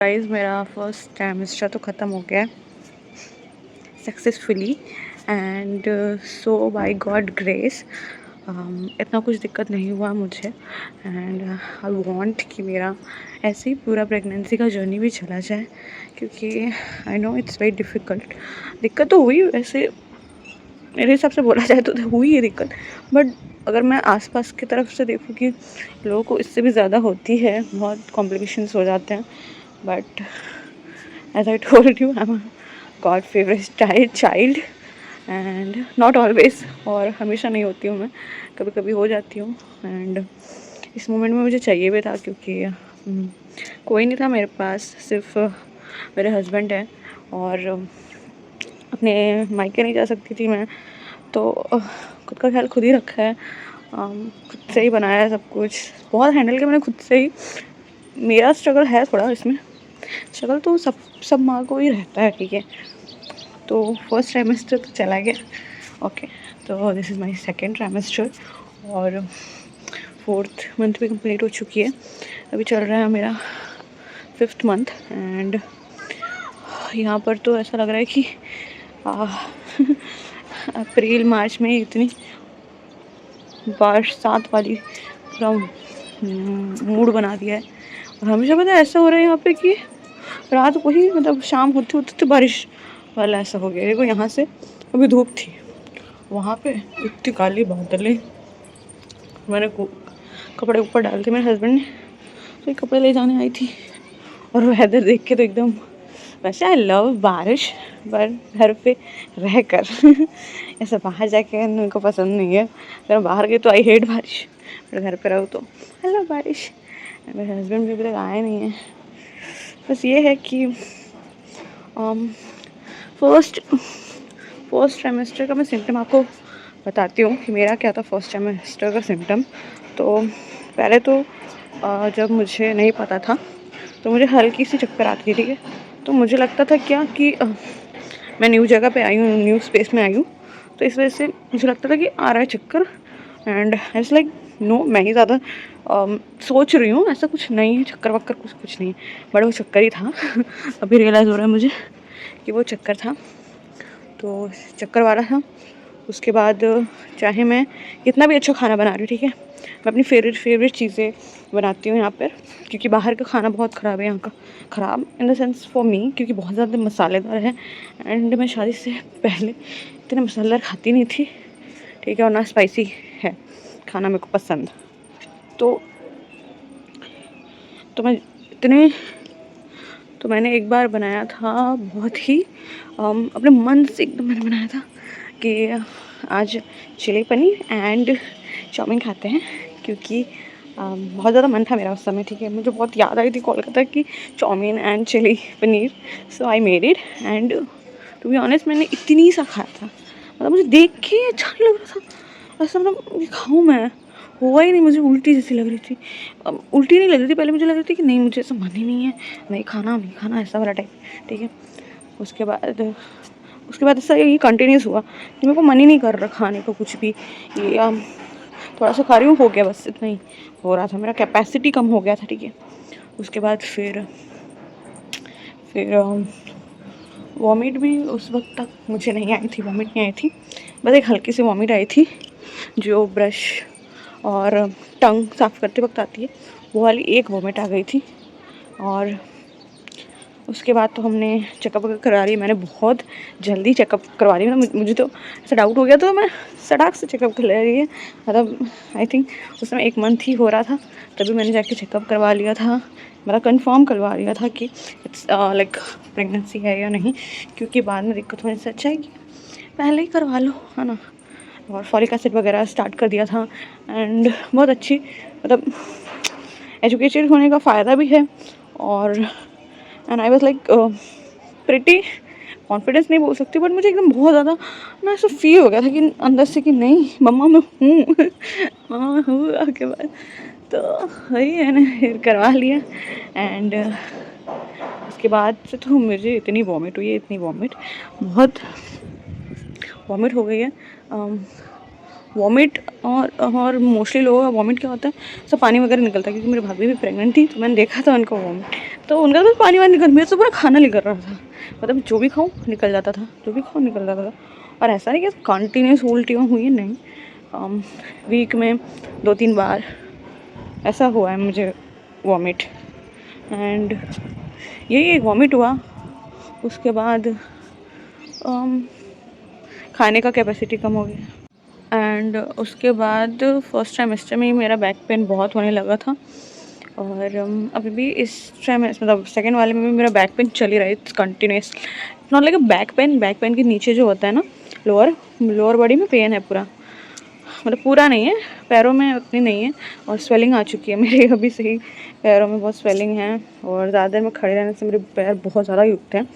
Guys मेरा first semester तो ख़त्म हो गया successfully and so by God grace इतना कुछ दिक्कत नहीं हुआ मुझे एंड आई वांट कि मेरा ऐसे ही पूरा प्रेगनेंसी का जर्नी भी चला जाए क्योंकि I know it's very difficult. दिक्कत तो हुई वैसे मेरे हिसाब से बोला जाए तो हुई है दिक्कत, बट अगर मैं आसपास की तरफ से देखूँ कि लोगों को इससे भी ज़्यादा होती है, बहुत कॉम्प्लिकेशंस हो जाते हैं। But as I told you I am God favourite child and not always, और हमेशा नहीं होती हूँ मैं, कभी कभी हो जाती हूँ। एंड इस मोमेंट में मुझे चाहिए भी था क्योंकि कोई नहीं था मेरे पास, सिर्फ मेरे हस्बैंड हैं और अपने मायके नहीं जा सकती थी मैं, तो खुद का ख्याल खुद ही रखा है, खुद से ही बनाया है सब कुछ, बहुत हैंडल किया मैंने खुद से ही। मेरा स्ट्रगल है थोड़ा इसमें, स्ट्रगल तो सब माँ को ही रहता है, ठीक है। तो फर्स्ट ट्राइमेस्टर तो चला गया, ओके। तो this is my second trimester और 4th मंथ भी कंप्लीट हो चुकी है, अभी चल रहा है मेरा 5th मंथ। एंड यहाँ पर तो ऐसा लग रहा है कि अप्रैल मार्च में इतनी बरसात वाली पूरा मूड बना दिया है। और हमेशा पता है ऐसा हो रहा है यहाँ पे कि रात को ही मतलब शाम होते होते तो बारिश वाला ऐसा हो गया। देखो यहाँ से अभी धूप थी, वहाँ पे इतनी काली बादलें। मैंने कपड़े ऊपर डाल थे, मेरे हस्बैंड ने तो कपड़े ले जाने आई थी और वेदर देख के तो एकदम, वैसे आई लव बारिश पर घर पे रह कर ऐसा बाहर जाके मेरे को पसंद नहीं है। अगर बाहर गई तो आई हेट बारिश, पर घर पे रहो तो आई लव बारिश। मेरे हस्बैंड भी अभी तक आए नहीं है। बस ये है कि फर्स्ट ट्राइमेस्टर का मैं सिम्टम आपको बताती हूँ कि मेरा क्या था फर्स्ट ट्राइमेस्टर का सिम्टम। तो पहले तो जब मुझे नहीं पता था तो मुझे हल्की सी चक्कर आती थी, ठीक है। तो मुझे लगता था क्या कि मैं न्यू जगह पे आई हूँ, न्यू स्पेस में आई हूँ, तो इस वजह से मुझे लगता था कि आ रहा है चक्कर। एंड इट्स लाइक नो, मैं ही ज़्यादा सोच रही हूँ, ऐसा कुछ नहीं है, चक्कर वक्कर कुछ नहीं, बट वो चक्कर ही था अभी रियलाइज़ हो रहा है मुझे कि वो चक्कर था, तो चक्कर वाला था। उसके बाद चाहे मैं कितना भी अच्छा खाना बना रही हूँ, ठीक है, मैं अपनी फेवरेट चीज़ें बनाती हूँ यहाँ पर, क्योंकि बाहर का खाना बहुत ख़राब है यहाँ का, ख़राब in the sense for me क्योंकि बहुत ज़्यादा मसालेदार है। एंड मैं शादी से पहले इतने मसालेदार खाती नहीं थी, ठीक है, और ना स्पाइसी है खाना मेरे को पसंद। तो मैं इतने तो मैंने एक बार बनाया था बहुत ही अपने मन से एकदम मैंने बनाया था कि आज चिली पनीर एंड चाउमीन खाते हैं, क्योंकि बहुत ज़्यादा मन था मेरा उस समय, ठीक है। मुझे बहुत याद आई थी कोलकाता की chowmein and chilli paneer, so I made it. And to be honest मैंने इतनी सा खाया था, मतलब मुझे देख के अच्छा नहीं लग रहा था, ऐसा मतलब खाऊँ मैं, हुआ ही नहीं। मुझे उल्टी जैसी लग रही थी, उल्टी नहीं लग रही थी पहले, मुझे लग रही थी कि नहीं मुझे ऐसा मन ही नहीं है, नहीं खाना ऐसा वाला टाइप, ठीक है। उसके बाद ऐसा ये कंटिन्यूस हुआ कि मेरे को मन ही नहीं कर रहा खाने को कुछ भी, ये थोड़ा सा खा रही हूँ, हो गया, बस इतना ही हो रहा था, मेरा कैपेसिटी कम हो गया था, ठीक है। उसके बाद फिर वॉमिट भी उस वक्त तक मुझे नहीं आई थी, वॉमिट नहीं आई थी, बस एक हल्की सी वॉमिट आई थी जो ब्रश और टंग साफ़ करते वक्त आती है, वो वाली एक वॉमिट आ गई थी। और उसके बाद तो हमने चेकअप करा रही, मैंने बहुत जल्दी चेकअप करवा रही, मतलब मुझे तो ऐसा डाउट हो गया तो मैं सटाक से चेकअप कर ले रही है, मतलब आई थिंक उस समय 1 मंथ ही हो रहा था, तभी मैंने जाके चेकअप करवा लिया था, मतलब कंफर्म करवा लिया था कि इट्स लाइक प्रेगनेंसी है या नहीं, क्योंकि बाद में दिक्कत होने से अच्छा है कि पहले ही करवा लो, है ना। और फॉलिक एसिड वगैरह स्टार्ट कर दिया था। एंड बहुत अच्छी, मतलब एजुकेटेड होने का फ़ायदा भी है। और and I was like pretty confidence नहीं बोल सकती, बट मुझे एकदम बहुत ज़्यादा ना ऐसा फील हो गया था कि अंदर से कि नहीं मम्मा मैं हूँ मम्मा मैं हूँ। के बाद तो वही है ना, फिर करवा लिया। एंड उसके बाद से तो मुझे इतनी वॉमिट बहुत वॉमिट हो गई है। वॉमिट और मोस्टली लोगों का वॉमिट क्या होता है, सब पानी वगैरह निकलता है, क्योंकि मेरी भाभी भी प्रेग्नेंट थी तो मैंने देखा था उनको वॉमिट, तो उनका तो पानी वानी निकल, मेरे से पूरा खाना निकल रहा था, मतलब जो भी खाऊँ निकल जाता था, जो भी खाऊँ निकल जाता था। और ऐसा नहीं कि कंटिन्यूस उल्टियाँ हुई है, नहीं, वीक में 2-3 बार ऐसा हुआ है मुझे वॉमिट। एंड यही एक वॉमिट हुआ, उसके बाद खाने का कैपेसिटी कम हो गया। एंड उसके बाद फर्स्ट ट्राइमेस्टर में ही मेरा बैक पेन बहुत होने लगा था, और अभी भी इस ट्राइमेस्टर मतलब सेकेंड वाले में भी मेरा बैक पेन चल ही रहा है, it's continuous, not like back pain के नीचे जो होता है ना, लोअर बॉडी में पेन है पूरा, मतलब पूरा नहीं है, पैरों में उतनी नहीं है, और स्वेलिंग आ चुकी है मेरे अभी से ही, पैरों में बहुत स्वेलिंग है, और ज़्यादा देर में खड़े रहने से मेरे पैर बहुत ज़्यादा ही उठते हैं,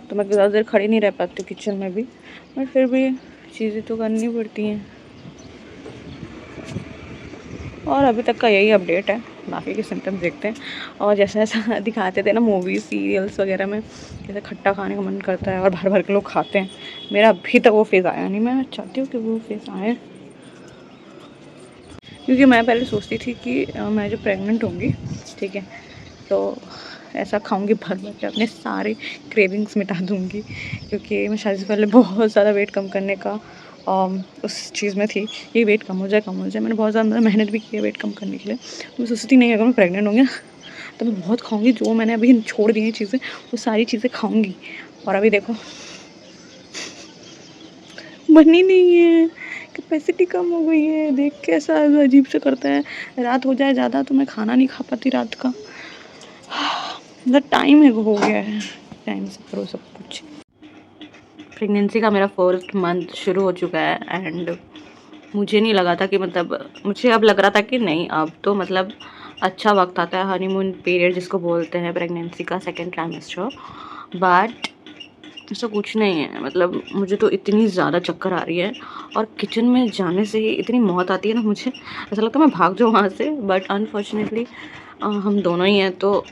तो मैं ज़्यादा देर खड़ी नहीं रह पाती हूँ किचन में भी, बट फिर भी चीज़ें तो करनी पड़ती हैं। और अभी तक का यही अपडेट है, बाकी के सिम्टम्स देखते हैं। और जैसा जैसा दिखाते थे ना मूवीज़ सीरियल्स वगैरह में, जैसे खट्टा खाने का मन करता है और भर भर के लोग खाते हैं, मेरा अभी तक वो फेज़ आया नहीं। मैं चाहती हूँ कि वो फेज़ आए, क्योंकि मैं पहले सोचती थी कि मैं जब प्रेग्नेंट होंगी, ठीक है, तो ऐसा खाऊंगी भर भर के, अपने सारे क्रेविंग्स मिटा दूंगी, क्योंकि मैं शादी से पहले बहुत ज़्यादा वेट कम करने का उस चीज़ में थी, ये वेट कम हो जाए। मैंने बहुत ज़्यादा मेहनत भी की है वेट कम करने के लिए। तो मैं सोचती नहीं, अगर मैं प्रेग्नेंट होंगी ना तो मैं बहुत खाऊंगी, जो मैंने अभी छोड़ दी हैं चीज़ें वो सारी चीज़ें खाऊंगी। और अभी देखो बनी नहीं है, कैपेसिटी कम हो गई है, देख के ऐसा अजीब से करता है। रात हो जाए ज़्यादा तो मैं खाना नहीं खा पाती रात का, मतलब टाइम है हो गया है, टाइम से करो सब कुछ। प्रेगनेंसी का मेरा फर्स्ट मंथ शुरू हो चुका है, एंड मुझे नहीं लगा था कि मतलब, मुझे अब लग रहा था कि नहीं, अब तो मतलब अच्छा वक्त आता है, हनीमून पीरियड जिसको बोलते हैं प्रेगनेंसी का, सेकेंड ट्राइमेस्टर। बट ऐसा कुछ नहीं है, मतलब मुझे तो इतनी ज़्यादा चक्कर आ रही है, और किचन में जाने से ही इतनी मौत आती है ना, मुझे ऐसा लगता है मैं भाग जाऊँ वहाँ से, बट अनफॉर्चुनेटली हम दोनों ही हैं तो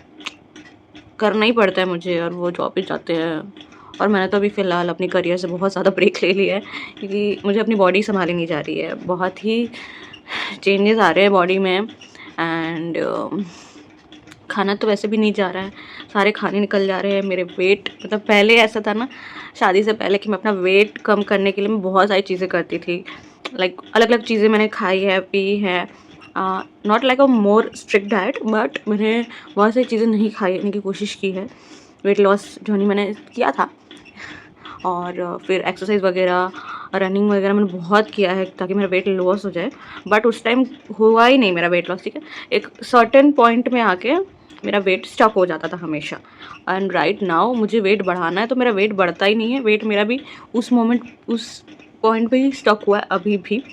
करना ही पड़ता है मुझे, और वो जॉब पे जाते हैं। और मैंने तो अभी फ़िलहाल अपनी करियर से बहुत ज़्यादा ब्रेक ले लिया है, क्योंकि मुझे अपनी बॉडी संभाली नहीं जा रही है, बहुत ही चेंजेस आ रहे हैं बॉडी में। एंड खाना तो वैसे भी नहीं जा रहा है, सारे खाने निकल जा रहे हैं। मेरे वेट, मतलब पहले ऐसा था ना शादी से पहले कि मैं अपना वेट कम करने के लिए मैं बहुत सारी चीज़ें करती थी, लाइक अलग अलग चीज़ें मैंने खाई है, पी है, not like a more strict diet, but मैंने बहुत सारी चीज़ें नहीं खाने की कोशिश की है, वेट लॉस जो नहीं मैंने किया था। और फिर एक्सरसाइज वगैरह, रनिंग वगैरह मैंने बहुत किया है ताकि मेरा वेट लॉस हो जाए, बट उस टाइम हुआ ही नहीं मेरा वेट लॉस, ठीक है। एक सर्टेन पॉइंट में आके मेरा वेट स्टक हो जाता था हमेशा। एंड राइट नाउ मुझे वेट बढ़ाना है तो मेरा वेट बढ़ता ही नहीं है, वेट मेरा भी उस मोमेंट, उस पॉइंट पे ही स्टक हुआ है अभी भी।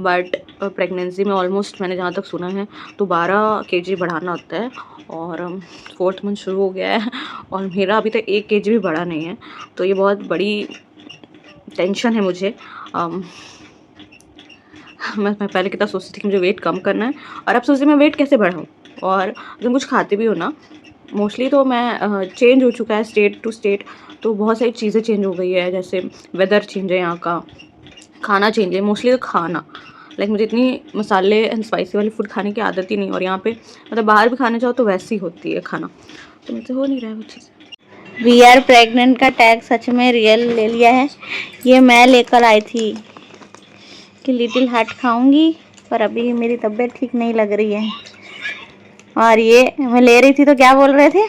बट प्रेगनेंसी में ऑलमोस्ट मैंने जहाँ तक सुना है तो 12 kg बढ़ाना होता है, और 4th मंथ शुरू हो गया है और मेरा अभी तक 1 kg भी बढ़ा नहीं है, तो ये बहुत बड़ी टेंशन है मुझे। मैं पहले कितना सोचती थी कि मुझे वेट कम करना है, और अब सोचती मैं वेट कैसे बढ़ाऊँ। और जब कुछ खाती भी हो ना, मोस्टली तो मैं चेंज हो चुका है स्टेट टू स्टेट, तो बहुत सारी चीज़ें चेंज हो गई है, जैसे वेदर चेंज है यहाँ का, खाना चेंज है, मोस्टली तो खाना, लाइक मुझे इतनी मसाले एंड स्पाइसी वाली फूड खाने की आदत ही नहीं, और यहाँ पे मतलब बाहर भी खाने जाओ तो वैसी होती है खाना, तो मुझसे हो नहीं रहा है वो चीज़। वी आर प्रेग्नेंट का टैग सच में रियल ले लिया है। ये मैं लेकर आई थी कि लिटिल हार्ट खाऊंगी, पर अभी मेरी तबीयत ठीक नहीं लग रही है। और ये मैं ले रही थी तो क्या बोल रहे थे,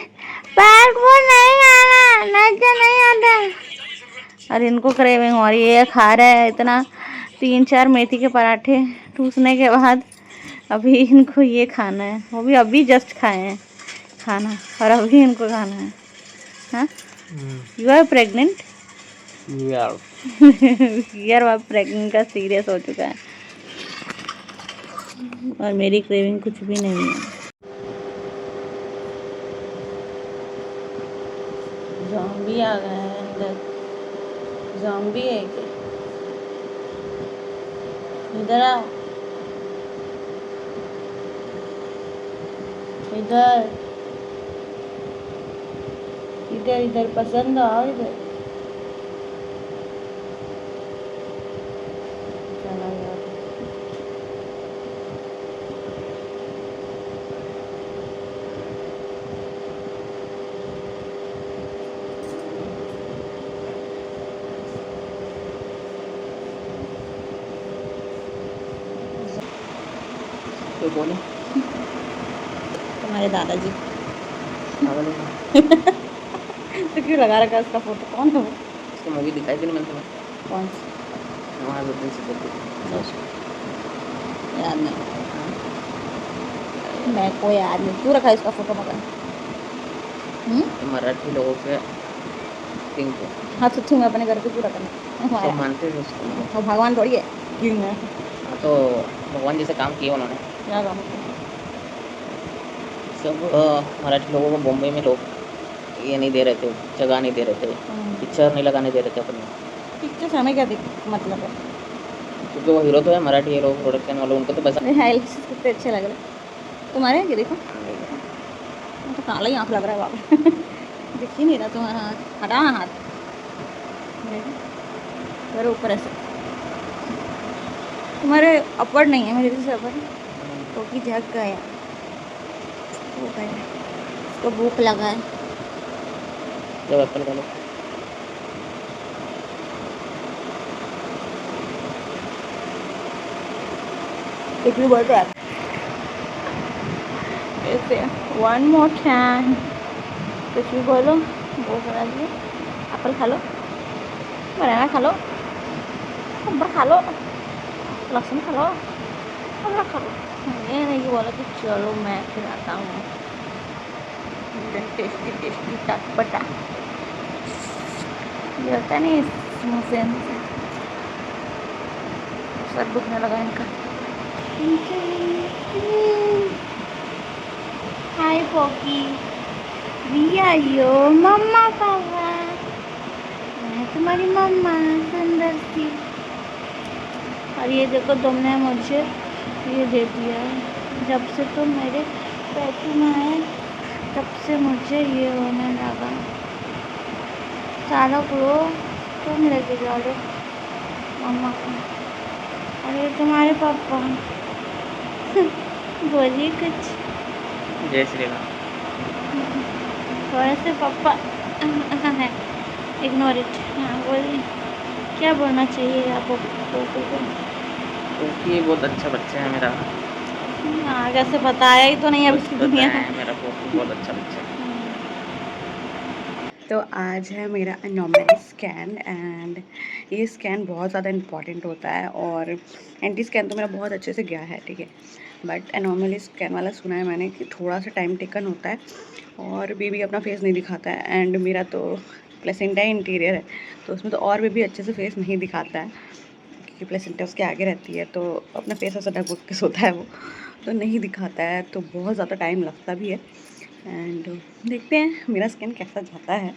पैर को नहीं आना, नजर नहीं आता। और इनको क्रेविंग, और ये खा रहा है इतना, 3-4 मेथी के पराठे ठूसने के बाद अभी इनको ये खाना है, वो भी अभी जस्ट खाए हैं खाना, और अभी इनको खाना है। हाँ, यू आर प्रेग्नेंट? यार आप प्रेग्नेंट का सीरियस हो चुका है, और मेरी क्रेविंग कुछ भी नहीं है। ज़ॉम्बी आ गए हैं अंदर, ज़ॉम्बी है क्या? इधर आओ, इधर इधर इधर, पसंद आओ इधर। चला गया। कोई बोले तुम्हारे दादाजी। पागल हो गया। तो क्यों लगा रखा है उसका फोटो? कौन है वो? उसकी मूवी दिखाई थी ना मैंने तुम्हें, कौन सी? नवाजुद्दीन सिद्दीकी। याद नहीं, मैं को याद नहीं। क्यों रखा है इसका फोटो मगर? तो मराठी लोगों के किंग थे, हाँ तो तुम अपने घर पे क्यों रखना तो हमारा? मानते थे उसको। वो भगवान थोड़ी है, किंग है। हाँ, तो भगवान जैसे काम किए उन्होंने क्या काम है? सब। मराठी लोगों को बॉम्बे में लोग ये नहीं दे रहे थे, जगह नहीं दे रहे थे, पिक्चर नहीं लगाने दे रहे थे अपने, पिक्चर से हमें क्या मतलब है? क्योंकि वो हीरो तो है मराठी हीरो, प्रोडक्शन वाले, उनको तो बस हाइलाइट्स कितने अच्छे लग रहे हैं तुम्हारे हैं कि देखो, तो काला ही आँख लग रहा है बाबा। दिख ही नहीं रहा तुम्हारा हाथ, हटा ना हाथ। मेरे ऊपर ऐसे तुम्हारे अपवर्ड नहीं है, मेरे से अपवर्ड तो की जग गया वो गया, उसको भूख लगा है। जब एप्पल का लो। एक भी बोल रहा है ऐसे, वन मोर टाइम, कुछ भी बोलो। वो करा दिए, एप्पल खा लो, बनाना खा लो, अंबर खा लो, लहसुन खा लो, अदरक खा लो। ये नहीं बोला कि चलो मैं खिलाता हूँ टेस्टी टेस्टी चटपटा। ये होता नहीं मुँह से सर दुखने लगा इनका। हाय पॉकी, वी आर योर मम्मा पापा, मैं तुम्हारी मम्मा सुंदर सी। और ये देखो तुमने मुझे ये दे दिया, जब से तुम मेरे पेट में आए तब से मुझे ये होने लगा। सारा क्लो तुम लेके जा लो मम्मा को। अरे तुम्हारे पापा बोलिए कुछ। जय श्री राम। थोड़े से पापा है, इग्नोर इट। हाँ बोलिए, क्या बोलना चाहिए आपको? क्योंकि बहुत अच्छा बच्चा है मेरा, आगे से बताया ही तो नहीं अभी बस दुनिया। बताया है मेरा पोपी बहुत अच्छा बच्चा है। तो आज है मेरा एनोमली स्कैन एंड ये स्कैन बहुत ज़्यादा इम्पॉर्टेंट होता है और एंटी स्कैन तो मेरा बहुत अच्छे से गया है, ठीक है, बट एनोमली स्कैन वाला सुना है मैंने कि थोड़ा सा टाइम टेकन होता है और बेबी अपना फेस नहीं दिखाता है। एंड मेरा तो प्लेसेंटा इंटीरियर है तो उसमें तो और बेबी अच्छे से फेस नहीं दिखाता है क्योंकि प्लेसेंटा उसके आगे रहती है तो अपना फेस ऐसा ढक के सोता है वो, तो नहीं दिखाता है, तो बहुत ज़्यादा टाइम लगता भी है। एंड देखते हैं मेरा स्किन कैसा जाता है।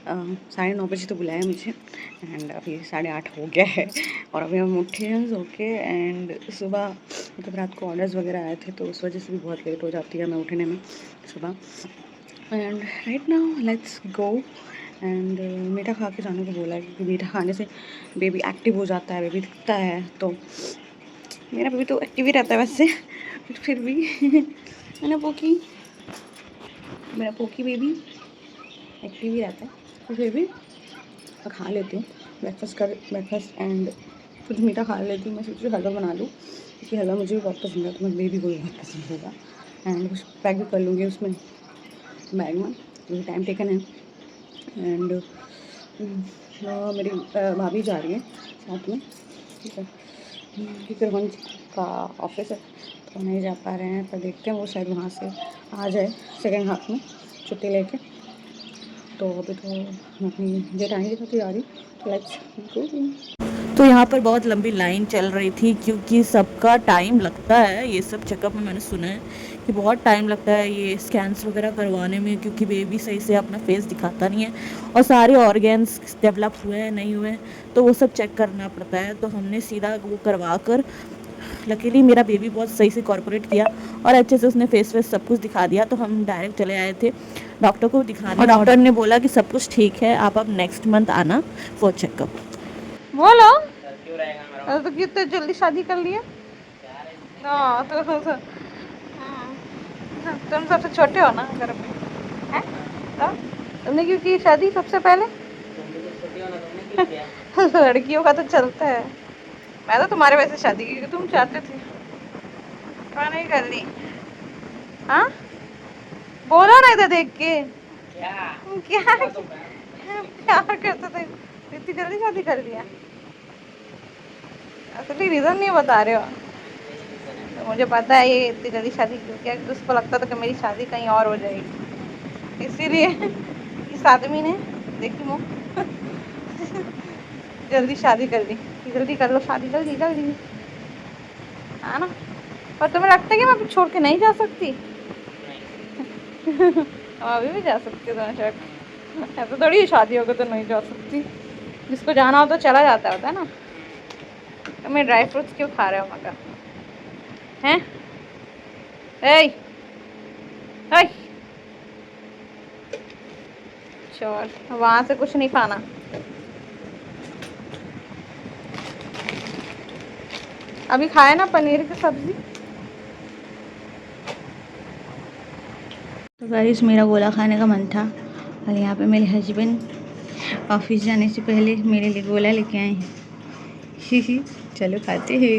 9:30 तो बुलाया मुझे एंड अभी 8:30 हो गया है और अभी हम उठे हैं सो के। एंड सुबह मतलब रात को ऑर्डर्स वगैरह आए थे तो उस वजह से भी बहुत लेट हो जाती है मैं उठने में सुबह। And right now let's go. And मीठा खा के जाने को बोला है क्योंकि मीठा खाने से बेबी एक्टिव हो जाता है, बेबी दिखता है, तो मेरा बेबी तो एक्टिव ही रहता है वैसे बट फिर भी है ना पोकी, मेरा पोकी बेबी एक्टिव ही रहता है, तो फिर भी मैं खा लेती हूँ ब्रेकफास्ट एंड कुछ मीठा खा लेती हूँ। मैं सोच रही हूँ हलवा बना लूँ क्योंकि हलवा मुझे भी बहुत पसंद है, तो मेरे बेबी को भी बहुत पसंद होगा। एंड कुछ पैक भी कर लूँगी उसमें बैग में, क्योंकि टाइम टेकन है। एंड मेरी भाभी जा रही है साथ में, ठीक है, क्योंकि रोहन का ऑफिस है तो नहीं जा पा रहे हैं, पर देखते हैं वो शायद वहाँ से आ जाए सेकेंड हाफ में छुट्टी लेके। तो अभी तो मैं अपनी जेठानी के साथ ही आ रही, तो लेट्स गो। तो यहाँ पर बहुत लंबी लाइन चल रही थी क्योंकि सबका टाइम लगता है, ये सब चेकअप में मैंने सुना है कि बहुत टाइम लगता है ये स्कैन्स वगैरह करवाने में, क्योंकि बेबी सही से अपना फेस दिखाता नहीं है और सारे ऑर्गेन्स डेवलप हुए हैं नहीं हुए तो वो सब चेक करना पड़ता है। तो हमने सीधा वो करवा कर, लकीली मेरा बेबी बहुत सही से कॉर्पोरेट किया और अच्छे से उसने फेस वेस सब कुछ दिखा दिया, तो हम डायरेक्ट चले आए थे डॉक्टर को दिखाने और डॉक्टर ने बोला कि सब कुछ ठीक है, आप अब नेक्स्ट मंथ आना फॉर चेकअप। बोलो क्यों रहेगा मेरा तो कितने जल्दी शादी कर लिया? हाँ तो तुम सबसे छोटे हो ना घर में, हैं? तो तुमने क्यों की शादी सबसे पहले? छोटी हो ना, तुमने क्यों किया? लड़कियों का तो चलता है। मैं तो तुम्हारे वैसे शादी की क्योंकि तुम चाहते थे। एक्वा नहीं कर ली। हाँ बोलो ना इधर देख के क्या प्यार करते थे, इतनी जल्दी शादी कर लिया। असली रीजन नहीं बता रहे हो। तो मुझे पता है ये इतनी जल्दी शादी क्यों किया, उसको लगता था कि मेरी शादी कहीं और हो जाएगी, इसीलिए इस आदमी ने देखी मुँह जल्दी शादी कर ली। जल्दी कर लो शादी, जल्दी जल्दी, है ना। और तुम्हें लगता है कि मैं छोड़ के नहीं जा सकती? अभी भी जा सकती हो शक, ऐसा थोड़ी शादी होगी तो नहीं जा सकती। जिसको जाना हो तो चला जाता होता है ना। तो मैं ड्राई फ्रूट्स क्यों खा रहे हो मगर हैं? ए चल वहाँ से कुछ नहीं खाना। अभी खाए ना पनीर की सब्जी। तो गाइस मेरा गोला खाने का मन था और यहाँ पे मेरे हस्बैंड ऑफिस जाने से पहले मेरे लिए गोला लेके आए हैं। चलो खाते हैं।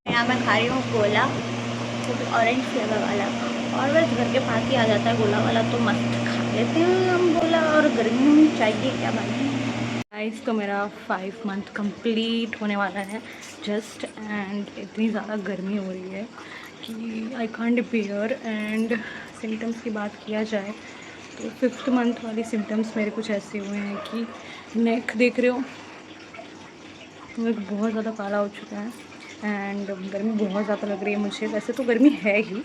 यहाँ मैं खा रही हूँ गोला, वो भी ऑरेंज फ्लेवर वाला, और बस घर के पास ही आ जाता है गोला वाला, तो मस्त खा लेते हैं हम गोला। और गर्मियों में चाहिए क्या बने। गाइस तो मेरा 5 मंथ कंप्लीट होने वाला है जस्ट, एंड इतनी ज़्यादा गर्मी हो रही है कि I can't beer. And symptoms की बात किया जाए तो 5th मंथ वाले सिम्टम्स मेरे कुछ ऐसे हुए हैं कि नेक देख रहे हो नेक बहुत ज़्यादा काला हो चुका है, एंड गर्मी बहुत ज़्यादा लग रही है मुझे। वैसे तो गर्मी है ही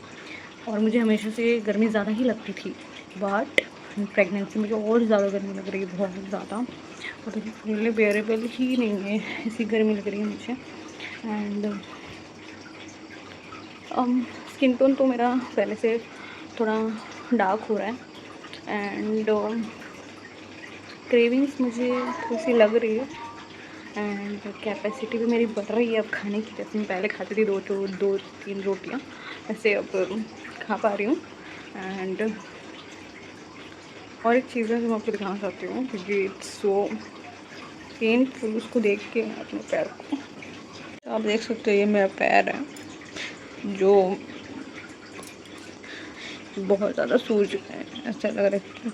और मुझे हमेशा से गर्मी ज़्यादा ही लगती थी, बट प्रेगनेंसी में और ज़्यादा गर्मी लग रही है, बहुत ज़्यादा, और फुल्ली बेरेबल ही नहीं है, ऐसी गर्मी लग रही है मुझे। एंड स्किन टोन तो मेरा पहले से थोड़ा डार्क हो रहा है, एंड क्रेविंग्स मुझे थोड़ी सी लग रही है, एंड कैपेसिटी भी मेरी बढ़ रही है अब खाने की। जैसे मैं पहले खाती थी 2-3 रोटियाँ, ऐसे अब खा पा रही हूँ। एंड और एक चीज़ है जो मैं आपको दिखाना चाहती हूँ, क्योंकि इट्स सो पेनफुल उसको देख के अपने पैर को। तो आप देख सकते हो ये मेरा पैर है जो बहुत ज़्यादा सूज गया है, ऐसा लग रहा है कि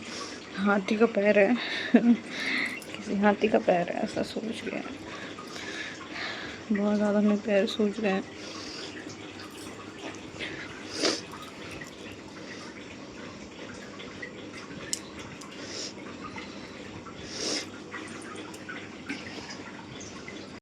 हाथी का पैर है किसी हाथी का पैर है, ऐसा सूज गया है, बहुत ज़्यादा मेरे पैर सूज गए हैं।